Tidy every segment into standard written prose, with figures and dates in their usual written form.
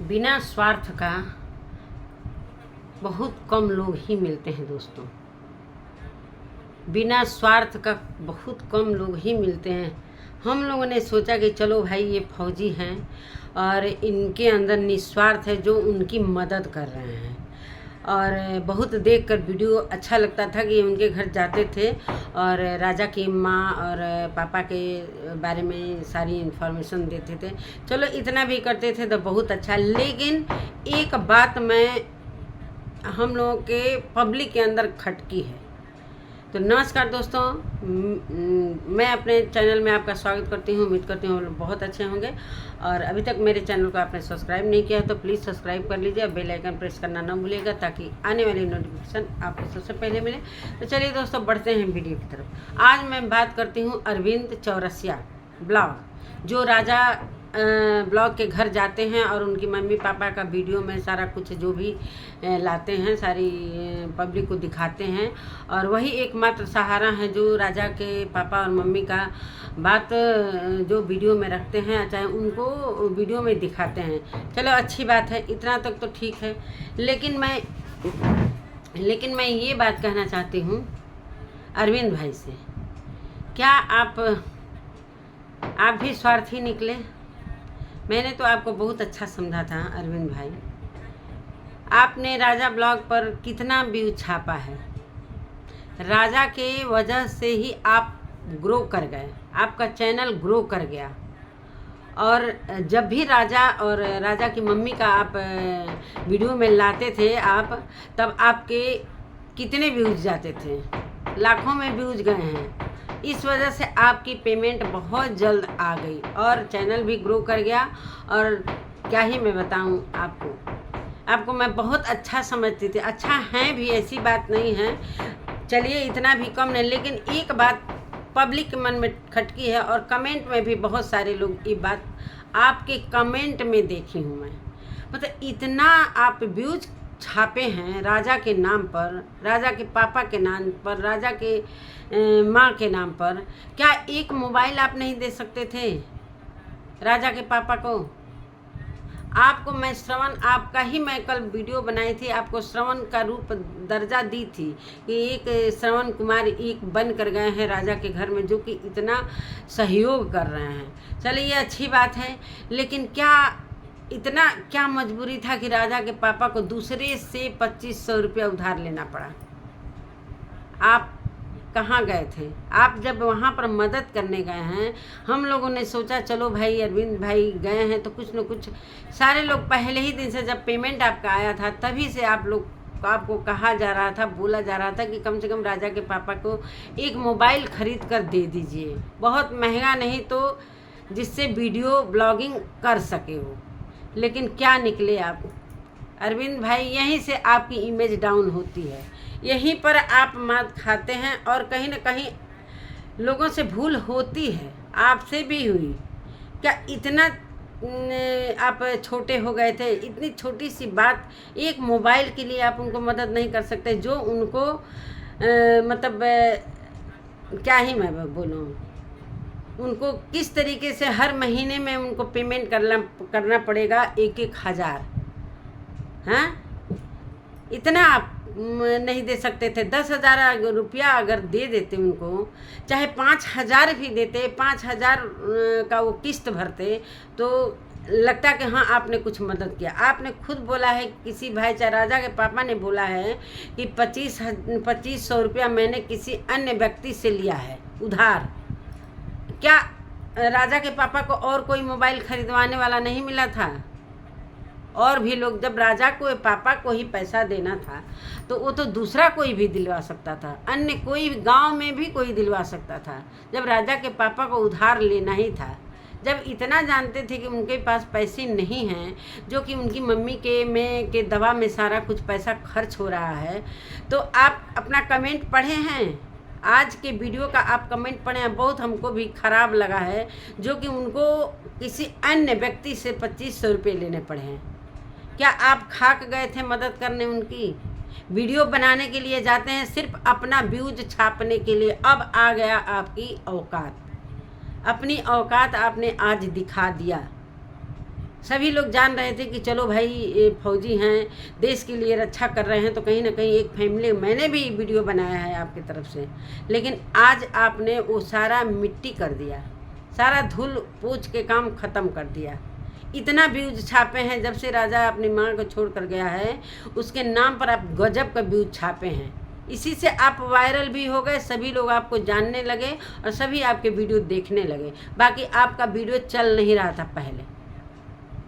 बिना स्वार्थ का बहुत कम लोग ही मिलते हैं दोस्तों। बिना स्वार्थ का बहुत कम लोग ही मिलते हैं। हम लोगों ने सोचा कि चलो भाई ये फौजी हैं और इनके अंदर निस्वार्थ है जो उनकी मदद कर रहे हैं। और बहुत देखकर वीडियो अच्छा लगता था कि उनके घर जाते थे और राजा की माँ और पापा के बारे में सारी इन्फॉर्मेशन देते थे। चलो इतना भी करते थे तो बहुत अच्छा। लेकिन एक बात हम लोगों के पब्लिक के अंदर खटकी है। तो नमस्कार दोस्तों, मैं अपने चैनल में आपका स्वागत करती हूँ। उम्मीद करती हूँ बहुत अच्छे होंगे। और अभी तक मेरे चैनल को आपने सब्सक्राइब नहीं किया है तो प्लीज़ सब्सक्राइब कर लीजिए और बेल आइकन प्रेस करना ना भूलिएगा ताकि आने वाली नोटिफिकेशन आपको सबसे पहले मिले। तो चलिए दोस्तों, बढ़ते हैं वीडियो की तरफ। आज मैं बात करती हूँ अरविंद चौरसिया ब्लॉग, जो राजा ब्लॉग के घर जाते हैं और उनकी मम्मी पापा का वीडियो में सारा कुछ जो भी लाते हैं सारी पब्लिक को दिखाते हैं। और वही एकमात्र सहारा है जो राजा के पापा और मम्मी का बात जो वीडियो में रखते हैं, चाहे उनको वीडियो में दिखाते हैं। चलो अच्छी बात है, इतना तक तो ठीक है। लेकिन मैं ये बात कहना चाहती हूँ अरविंद भाई से, क्या आप भी स्वार्थी निकले? मैंने तो आपको बहुत अच्छा समझा था अरविंद भाई। आपने राजा ब्लॉग पर कितना व्यूज छापा है। राजा के वजह से ही आप ग्रो कर गए, आपका चैनल ग्रो कर गया। और जब भी राजा और राजा की मम्मी का आप वीडियो में लाते थे आप, तब आपके कितने व्यूज जाते थे? लाखों में व्यूज गए हैं। इस वजह से आपकी पेमेंट बहुत जल्द आ गई और चैनल भी ग्रो कर गया। और क्या ही मैं बताऊं आपको मैं बहुत अच्छा समझती थी। अच्छा है भी, ऐसी बात नहीं है, चलिए इतना भी कम नहीं। लेकिन एक बात पब्लिक के मन में खटकी है और कमेंट में भी बहुत सारे लोग ये बात आपके कमेंट में देखी हूँ मैं। मतलब इतना आप व्यूज छापे हैं राजा के नाम पर, राजा के पापा के नाम पर, राजा के माँ के नाम पर। क्या एक मोबाइल आप नहीं दे सकते थे राजा के पापा को? आपको मैं श्रवण, आपका ही मैं कल वीडियो बनाई थी, आपको श्रवण का रूप दर्जा दी थी कि एक श्रवण कुमार एक बन कर गए हैं राजा के घर में, जो कि इतना सहयोग कर रहे हैं। चलिए ये अच्छी बात है। लेकिन इतना क्या मजबूरी था कि राजा के पापा को दूसरे से 2500 रुपया उधार लेना पड़ा? आप कहाँ गए थे? आप जब वहाँ पर मदद करने गए हैं, हम लोगों ने सोचा चलो भाई अरविंद भाई गए हैं तो कुछ न कुछ, सारे लोग पहले ही दिन से जब पेमेंट आपका आया था तभी से आपको कहा जा रहा था, बोला जा रहा था कि कम से कम राजा के पापा को एक मोबाइल खरीद कर दे दीजिए, बहुत महंगा नहीं तो जिससे वीडियो ब्लॉगिंग कर सके वो। लेकिन क्या निकले आप अरविंद भाई? यहीं से आपकी इमेज डाउन होती है, यहीं पर आप मात खाते हैं। और कहीं ना कहीं लोगों से भूल होती है, आपसे भी हुई। क्या इतना आप छोटे हो गए थे? इतनी छोटी सी बात, एक मोबाइल के लिए आप उनको मदद नहीं कर सकते? जो उनको मतलब क्या ही मैं बोलूँ, उनको किस तरीके से हर महीने में उनको पेमेंट करना पड़ेगा 1,000। हाँ, इतना आप नहीं दे सकते थे? 10,000 रुपया अगर दे देते उनको, चाहे 5,000 भी देते, 5,000 का वो किस्त भरते तो लगता कि हाँ आपने कुछ मदद किया। आपने खुद बोला है, किसी भाई चाहे राजा के पापा ने बोला है कि 2500 रुपया मैंने किसी अन्य व्यक्ति से लिया है उधार। क्या राजा के पापा को और कोई मोबाइल खरीदवाने वाला नहीं मिला था? और भी लोग, जब राजा को पापा को ही पैसा देना था तो वो तो दूसरा कोई भी दिलवा सकता था, अन्य कोई गांव में भी कोई दिलवा सकता था। जब राजा के पापा को उधार लेना ही था, जब इतना जानते थे कि उनके पास पैसे नहीं हैं, जो कि उनकी मम्मी के दवा में सारा कुछ पैसा खर्च हो रहा है, तो आप अपना कमेंट पढ़े हैं? आज के वीडियो का आप कमेंट पढ़े हैं, बहुत हमको भी ख़राब लगा है, जो कि उनको किसी अन्य व्यक्ति से 2500 रुपये लेने पड़े हैं। क्या आप खाक गए थे मदद करने उनकी? वीडियो बनाने के लिए जाते हैं सिर्फ अपना व्यूज छापने के लिए। अब आ गया आपकी औकात, अपनी औकात आपने आज दिखा दिया। सभी लोग जान रहे थे कि चलो भाई ये फौजी हैं, देश के लिए रक्षा कर रहे हैं, तो कहीं ना कहीं एक फैमिली, मैंने भी वीडियो बनाया है आपकी तरफ से, लेकिन आज आपने वो सारा मिट्टी कर दिया, सारा धूल पूछ के काम ख़त्म कर दिया। इतना व्यूज छापे हैं, जब से राजा अपनी माँ को छोड़ कर गया है उसके नाम पर आप गजब का व्यूज छापे हैं। इसी से आप वायरल भी हो गए, सभी लोग आपको जानने लगे और सभी आपके वीडियो देखने लगे। बाकी आपका वीडियो चल नहीं रहा था पहले,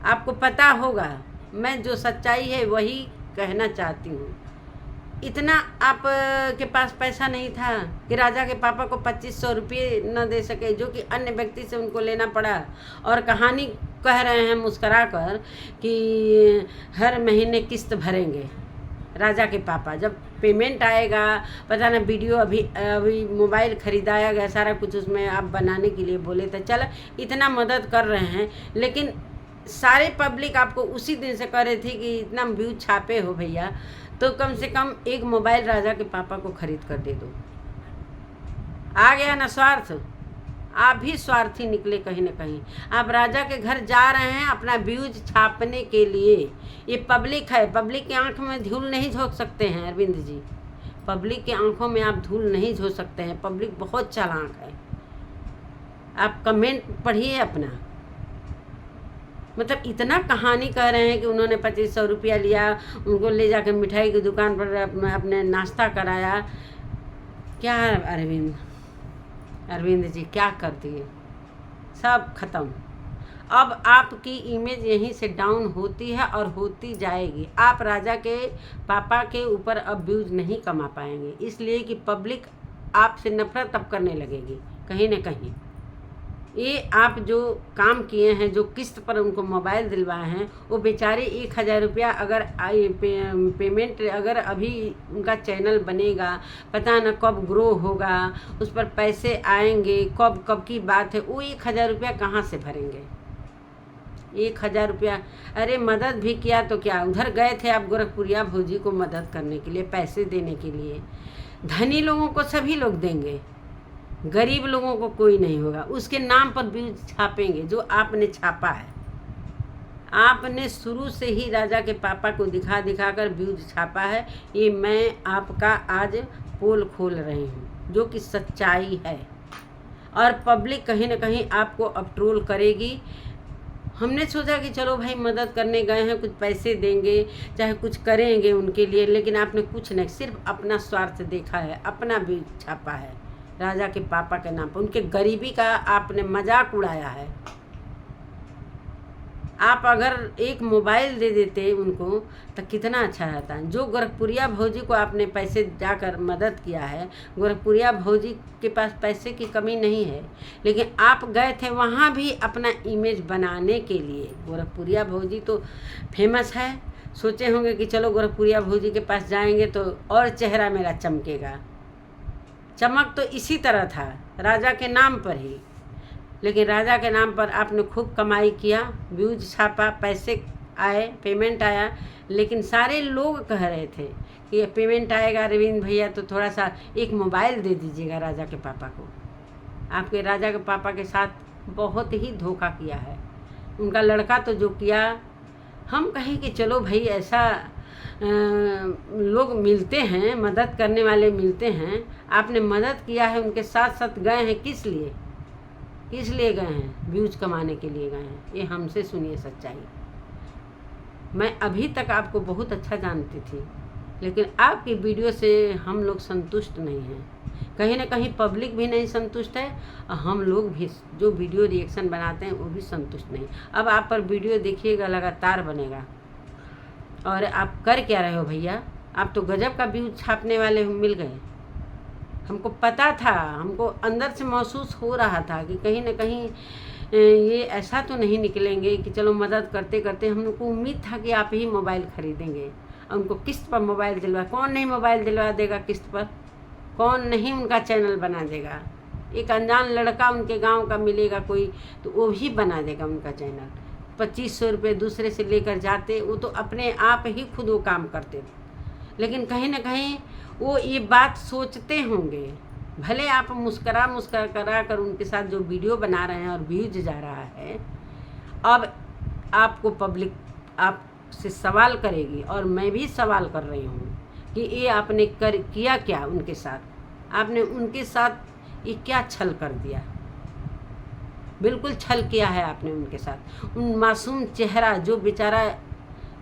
आपको पता होगा। मैं जो सच्चाई है वही कहना चाहती हूँ। इतना आप के पास पैसा नहीं था कि राजा के पापा को 2500 रुपये न दे सके, जो कि अन्य व्यक्ति से उनको लेना पड़ा। और कहानी कह रहे हैं मुस्करा कर कि हर महीने किस्त भरेंगे राजा के पापा, जब पेमेंट आएगा पता ना। वीडियो अभी मोबाइल खरीदाया गया, सारा कुछ उसमें आप बनाने के लिए बोले थे। चलो इतना मदद कर रहे हैं, लेकिन सारे पब्लिक आपको उसी दिन से कह रहे थे कि इतना व्यूज छापे हो भैया, तो कम से कम एक मोबाइल राजा के पापा को खरीद कर दे दो। आ गया ना स्वार्थ, आप भी स्वार्थी निकले कहीं ना कहीं। आप राजा के घर जा रहे हैं अपना व्यूज छापने के लिए। ये पब्लिक है, पब्लिक की आंख में धूल नहीं झोंक सकते हैं अरविंद जी, पब्लिक की आंखों में आप धूल नहीं झोंक सकते हैं। पब्लिक बहुत चालाक है। आप कमेंट पढ़िए अपना, मतलब इतना कहानी कह रहे हैं कि उन्होंने 2500 रुपया लिया, उनको ले जाकर मिठाई की दुकान पर अपने नाश्ता कराया। क्या अरविंद जी क्या कर दिए, सब खत्म। अब आपकी इमेज यहीं से डाउन होती है और होती जाएगी। आप राजा के पापा के ऊपर अब व्यूज नहीं कमा पाएंगे, इसलिए कि पब्लिक आपसे नफरत अब करने लगेगी कहीं ना कहीं। ये आप जो काम किए हैं, जो किस्त पर उनको मोबाइल दिलवाए हैं, वो बेचारे 1000 रुपया अगर पेमेंट अगर अभी उनका चैनल बनेगा, पता न कब ग्रो होगा, उस पर पैसे आएंगे, कब की बात है, वो 1000 रुपया कहाँ से भरेंगे। 1000 रुपया, अरे मदद भी किया तो क्या, उधर गए थे आप गोरखपुरिया भौजी को मदद करने के लिए, पैसे देने के लिए। धनी लोगों को सभी लोग देंगे, गरीब लोगों को कोई नहीं होगा। उसके नाम पर व्यूज छापेंगे जो आपने छापा है। आपने शुरू से ही राजा के पापा को दिखा कर व्यूज छापा है। ये मैं आपका आज पोल खोल रही हूँ, जो कि सच्चाई है। और पब्लिक कहीं ना कहीं आपको अब ट्रोल करेगी। हमने सोचा कि चलो भाई मदद करने गए हैं, कुछ पैसे देंगे, चाहे कुछ करेंगे उनके लिए, लेकिन आपने कुछ नहीं, सिर्फ अपना स्वार्थ देखा है, अपना व्यूज छापा है राजा के पापा के नाम पर। उनके गरीबी का आपने मजाक उड़ाया है। आप अगर एक मोबाइल दे देते उनको तो कितना अच्छा रहता। जो गोरखपुरिया भौजी को आपने पैसे जाकर मदद किया है, गोरखपुरिया भौजी के पास पैसे की कमी नहीं है, लेकिन आप गए थे वहाँ भी अपना इमेज बनाने के लिए। गोरखपुरिया भौजी तो फेमस है, सोचे होंगे कि चलो गोरखपुरिया भौजी के पास जाएंगे तो और चेहरा मेरा चमकेगा। चमक तो इसी तरह था राजा के नाम पर ही, लेकिन राजा के नाम पर आपने खूब कमाई किया, व्यूज छापा, पैसे आए, पेमेंट आया। लेकिन सारे लोग कह रहे थे कि ये पेमेंट आएगा अरविंद भैया तो थोड़ा सा एक मोबाइल दे दीजिएगा राजा के पापा को। आपके राजा के पापा के साथ बहुत ही धोखा किया है उनका लड़का। तो जो किया, हम कहें कि चलो भाई ऐसा लोग मिलते हैं, मदद करने वाले मिलते हैं। आपने मदद किया है, उनके साथ साथ गए हैं, किस लिए गए हैं? व्यूज कमाने के लिए गए हैं। ये हमसे सुनिए सच्चाई। मैं अभी तक आपको बहुत अच्छा जानती थी, लेकिन आपकी वीडियो से हम लोग संतुष्ट नहीं हैं। कहीं ना कहीं पब्लिक भी नहीं संतुष्ट है और हम लोग भी जो वीडियो रिएक्शन बनाते हैं वो भी संतुष्ट नहीं। अब आप पर वीडियो देखिएगा, लगातार बनेगा। और आप कर क्या रहे हो भैया? आप तो गजब का व्यूज छापने वाले मिल गए। हमको पता था, हमको अंदर से महसूस हो रहा था कि कहीं ना कहीं ये ऐसा तो नहीं निकलेंगे कि चलो मदद करते करते। हम लोग को उम्मीद था कि आप ही मोबाइल खरीदेंगे और उनको किस्त पर मोबाइल दिलवा। कौन नहीं मोबाइल दिलवा देगा किस्त पर? कौन नहीं उनका चैनल बना देगा? एक अनजान लड़का उनके गांव का मिलेगा कोई तो वो भी बना देगा उनका चैनल। 2500 रुपये दूसरे से लेकर जाते, वो तो अपने आप ही खुद वो काम करते। लेकिन कहीं ना कहीं वो ये बात सोचते होंगे, भले आप मुस्करा कर उनके साथ जो वीडियो बना रहे हैं और व्यूज जा रहा है। अब आपको पब्लिक आपसे सवाल करेगी, और मैं भी सवाल कर रही हूँ कि ये आपने किया क्या उनके साथ, आपने उनके साथ ये क्या छल कर दिया। बिल्कुल छल किया है आपने उनके साथ। उन मासूम चेहरा जो बेचारा,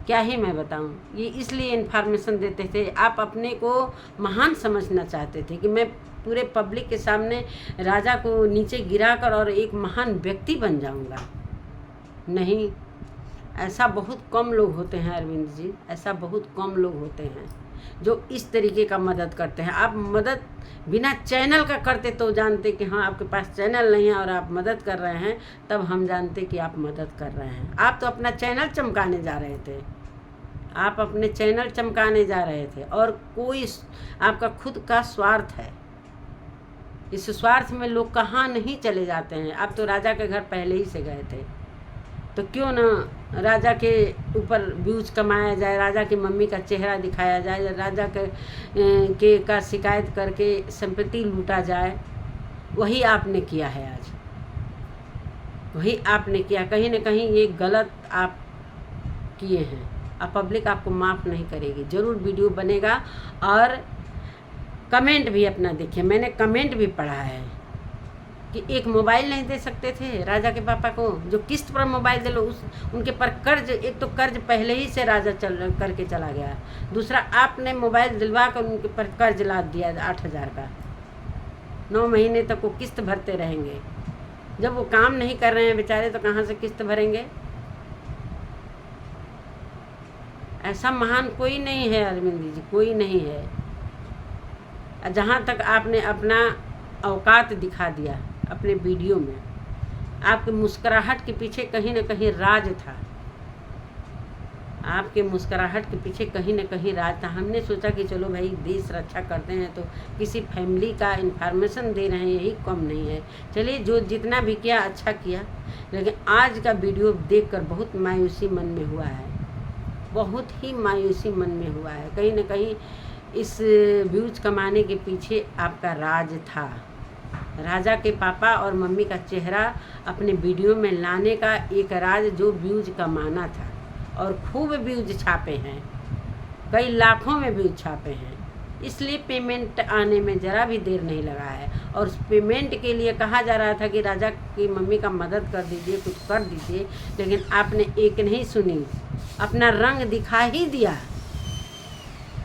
क्या ही मैं बताऊं, ये इसलिए इन्फॉर्मेशन देते थे, आप अपने को महान समझना चाहते थे कि मैं पूरे पब्लिक के सामने राजा को नीचे गिराकर और एक महान व्यक्ति बन जाऊंगा। नहीं, ऐसा बहुत कम लोग होते हैं अरविंद जी, ऐसा बहुत कम लोग होते हैं जो इस तरीके का मदद करते हैं। आप मदद बिना चैनल का करते तो जानते कि हाँ आपके पास चैनल नहीं है और आप मदद कर रहे हैं, तब हम जानते कि आप मदद कर रहे हैं। आप तो अपना चैनल चमकाने जा रहे थे, आप अपने चैनल चमकाने जा रहे थे, और कोई आपका खुद का स्वार्थ है। इस स्वार्थ में लोग कहाँ नहीं चले जाते हैं। आप तो राजा के घर पहले ही से गए थे, तो क्यों ना राजा के ऊपर व्यूज कमाया जाए, राजा की मम्मी का चेहरा दिखाया जाए, राजा के का शिकायत करके संपत्ति लूटा जाए। वही आपने किया है आज, वही आपने किया। कहीं न कहीं ये गलत आप किए हैं। अब पब्लिक आपको माफ़ नहीं करेगी। ज़रूर वीडियो बनेगा, और कमेंट भी अपना देखिए। मैंने कमेंट भी पढ़ा है कि एक मोबाइल नहीं दे सकते थे राजा के पापा को, जो किस्त पर मोबाइल दे लो। उनके पर कर्ज, एक तो कर्ज पहले ही से राजा करके चला गया, दूसरा आपने मोबाइल दिलवा कर उनके पर कर्ज लाद दिया 8,000 का। 9 महीने तक वो किस्त भरते रहेंगे। जब वो काम नहीं कर रहे हैं बेचारे, तो कहाँ से किस्त भरेंगे। ऐसा महान कोई नहीं है अरविंद जी, कोई नहीं है। जहाँ तक आपने अपना औकात दिखा दिया अपने वीडियो में, आपके मुस्कुराहट के पीछे कहीं न कहीं राज था। आपके मुस्कुराहट के पीछे कहीं न कहीं राज था। हमने सोचा कि चलो भाई देश रक्षा करते हैं तो किसी फैमिली का इन्फॉर्मेशन दे रहे हैं, यही कम नहीं है। चलिए, जो जितना भी किया अच्छा किया, लेकिन आज का वीडियो देखकर बहुत मायूसी मन में हुआ है, बहुत ही मायूसी मन में हुआ है। कहीं न कहीं इस व्यूज कमाने के पीछे आपका राज था। राजा के पापा और मम्मी का चेहरा अपने वीडियो में लाने का एक राज, जो व्यूज कमाना था। और खूब व्यूज छापे हैं, कई लाखों में व्यूज छापे हैं। इसलिए पेमेंट आने में ज़रा भी देर नहीं लगा है। और उस पेमेंट के लिए कहा जा रहा था कि राजा की मम्मी का मदद कर दीजिए, कुछ कर दीजिए, लेकिन आपने एक नहीं सुनी। अपना रंग दिखा ही दिया,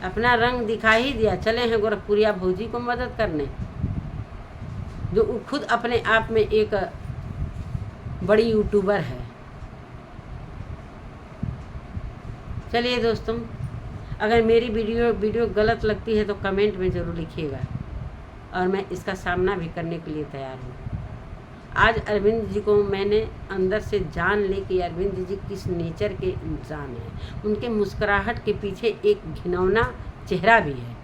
अपना रंग दिखा ही दिया। चले हैं गोरखपुरिया भौजी को मदद करने, जो खुद अपने आप में एक बड़ी यूट्यूबर है। चलिए दोस्तों, अगर मेरी वीडियो गलत लगती है तो कमेंट में ज़रूर लिखिएगा, और मैं इसका सामना भी करने के लिए तैयार हूँ। आज अरविंद जी को मैंने अंदर से जान ली कि अरविंद जी किस नेचर के इंसान हैं। उनके मुस्कुराहट के पीछे एक घिनौना चेहरा भी है।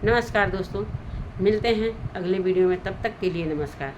नमस्कार दोस्तों, मिलते हैं अगले वीडियो में, तब तक के लिए नमस्कार।